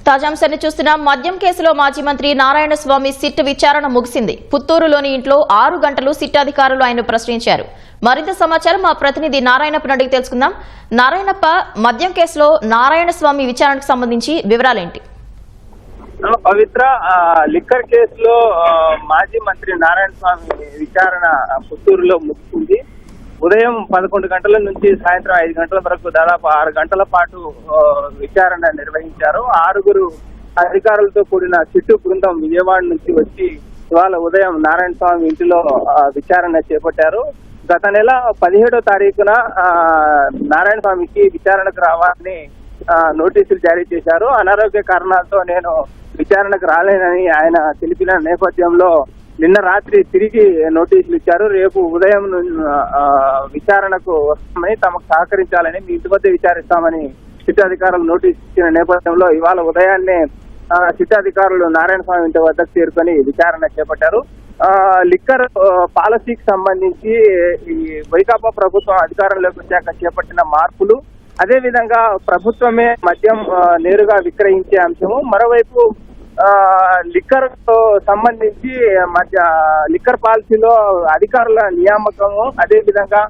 తాజాంశాన్ని చూస్తున్నాం. మద్యం కేసులో మాజీ మంత్రి నారాయణస్వామి సిట్ విచారణ ముగిసింది. పుత్తూరులోని ఇంట్లో 6 గంటలు సిట్ అధికారులు ఆయన ప్రశ్నించారు. మరింత సమాచారం మా ప్రతినిధి నారాయణప్ప అడిగి తెలుసుకుందాం. నారాయణప్ప, మద్యం కేసులో నారాయణస్వామి విచారణకు సంబంధించి వివరాలేంటి? పవిత్ర, లిక్కర్ కేసులో మాజీ మంత్రి నారాయణస్వామి విచారణ పుత్తూరులో ముగిసింది. ఉదయం 11 గంటల నుంచి సాయంత్రం 5 గంటల వరకు దాదాపు 6 గంటల పాటు విచారణ నిర్వహించారు. 6 అధికారులతో కూడిన సిట్టు బృందం విజయవాడ నుంచి వచ్చి ఇవాళ ఉదయం నారాయణస్వామి ఇంటిలో విచారణ చేపట్టారు. గత నెల 17వ తారీఖున నారాయణస్వామికి విచారణకు రావాలని నోటీసులు జారీ చేశారు. అనారోగ్య కారణాలతో నేను విచారణకు రాలేనని ఆయన తెలిపిన నేపథ్యంలో నిన్న రాత్రి తిరిగి నోటీసులు ఇచ్చారు. రేపు ఉదయం విచారణకు వస్తామని, తమకు సహకరించాలని, మీ ఇంటి వద్ద విచారిస్తామని సిట్ అధికారులు నోటీసు ఇచ్చిన నేపథ్యంలో ఇవాళ ఉదయాన్నే సిట్ అధికారులు నారాయణస్వామి ఇంటి వద్దకు చేరుకొని విచారణ చేపట్టారు. లిక్కర్ పాలసీకి సంబంధించి ఈ వైకాపా ప్రభుత్వం అధికారంలోకి వచ్చాక చేపట్టిన మార్పులు, అదే విధంగా ప్రభుత్వమే మద్యం నేరుగా విక్రయించే అంశము, మరోవైపు లిక్కర్ సంబంధించి లిక్కర్ పాలసీలో అధికారుల నియామకము, అదే విధంగా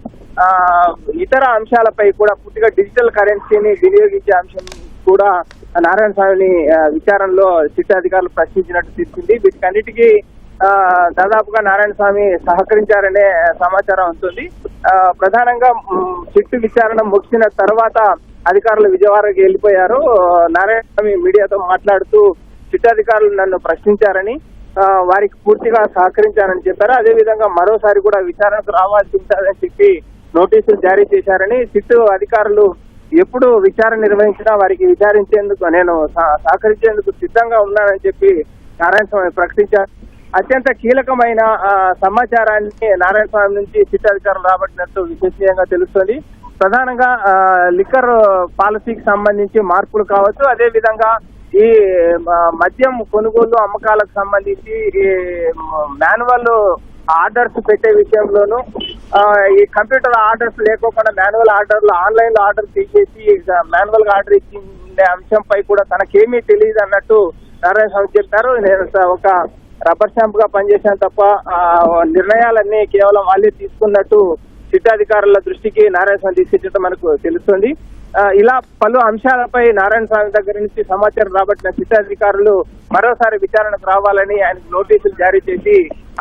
ఇతర అంశాలపై కూడా పూర్తిగా డిజిటల్ కరెన్సీని వినియోగించే అంశం కూడా నారాయణస్వామిని విచారణలో సిట్ అధికారులు ప్రశ్నించినట్టు తెలిసింది. వీటికన్నిటికీ దాదాపుగా నారాయణస్వామి సహకరించారనే సమాచారం ఉంటుంది. ప్రధానంగా సిట్ విచారణ ముగిసిన తర్వాత అధికారులు విజయవాడకి వెళ్ళిపోయారు. నారాయణస్వామి మీడియాతో మాట్లాడుతూ సిట్ అధికారులు నన్ను ప్రశ్నించారని, వారికి పూర్తిగా సహకరించారని చెప్పారు. అదేవిధంగా మరోసారి కూడా విచారణకు రావాల్సి ఉంటుందని చెప్పి నోటీసులు జారీ చేశారని, సిట్ అధికారులు ఎప్పుడు విచారణ నిర్వహించినా వారికి విచారించేందుకు నేను సహకరించేందుకు సిద్ధంగా ఉన్నానని చెప్పి నారాయణస్వామి ప్రకటించారు. అత్యంత కీలకమైన సమాచారాన్ని నారాయణస్వామి నుంచి సిట్ అధికారులు రాబట్టినట్టు విశ్వసనీయంగా తెలుస్తుంది. ప్రధానంగా లిక్కర్ పాలసీకి సంబంధించి మార్పులు కావచ్చు, అదే విధంగా ఈ మద్యం కొనుగోలు అమ్మకాలకు సంబంధించి ఈ మాన్యువల్ ఆర్డర్స్ పెట్టే విషయంలోనూ, ఈ కంప్యూటర్ ఆర్డర్స్ లేకోకుండా మాన్యువల్ ఆర్డర్లు ఆన్లైన్ లో ఆర్డర్ తీసేసి మాన్యువల్ గా ఆర్డర్ ఇచ్చే అంశంపై కూడా తనకేమీ తెలియదు అన్నట్టు నారాయణస్వామి చెప్పారు. నేను ఒక రబ్బర్ స్టాంప్ గా పనిచేశాను తప్ప నిర్ణయాలన్నీ కేవలం వాళ్ళే తీసుకున్నట్టు సిట్ అధికారుల దృష్టికి నారాయణస్వామి తీసుకొచ్చడం మనకు తెలుస్తుంది. ఇలా పలు అంశాలపై నారాయణస్వామి దగ్గర నుంచి సమాచారం రాబట్టిన సిట్ అధికారులు మరోసారి విచారణకు రావాలని ఆయనకు నోటీసులు జారీ చేసి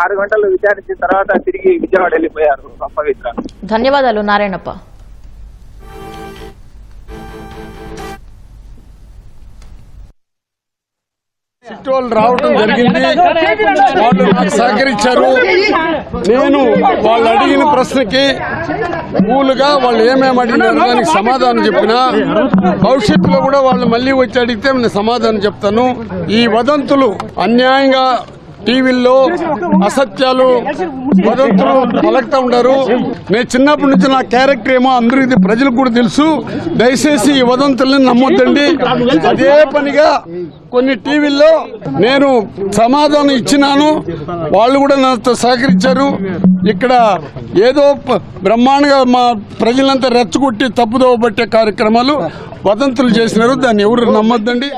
6 గంటలు విచారించిన తర్వాత తిరిగి విజయవాడ వెళ్ళిపోయారు. పవిత్ర, ధన్యవాదాలు నారాయణప్ప. సిట్ వాళ్ళు రావడం జరిగింది. వాళ్ళు నాకు సహకరించారు. నేను వాళ్ళు అడిగిన ప్రశ్నకి కూలుగా వాళ్ళు ఏమేమి అడిగినారు దానికి సమాధానం చెప్పినా, భవిష్యత్తులో కూడా వాళ్ళు మళ్ళీ వచ్చి అడిగితే నేను సమాధానం చెప్తాను. ఈ వదంతులు అన్యాయంగా టీవీల్లో అసత్యాలు వదంతులు పలుకుతూ ఉంటారు. నేను చిన్నప్పటి నుంచి నా క్యారెక్టర్ ఏమో అందరికీ ప్రజలకు కూడా తెలుసు. దయచేసి ఈ వదంతుల్ని నమ్మొద్దండి. అదే పనిగా కొన్ని టీవీల్లో నేను సమాధానం ఇచ్చినాను, వాళ్ళు కూడా నాతో సహకరించారు. ఇక్కడ ఏదో బ్రహ్మాండంగా మా ప్రజలంతా రెచ్చగొట్టి తప్పుదోవ పట్టే కార్యక్రమాలు వదంతులు చేసినారు. దాన్ని ఎవరు నమ్మొద్దండి.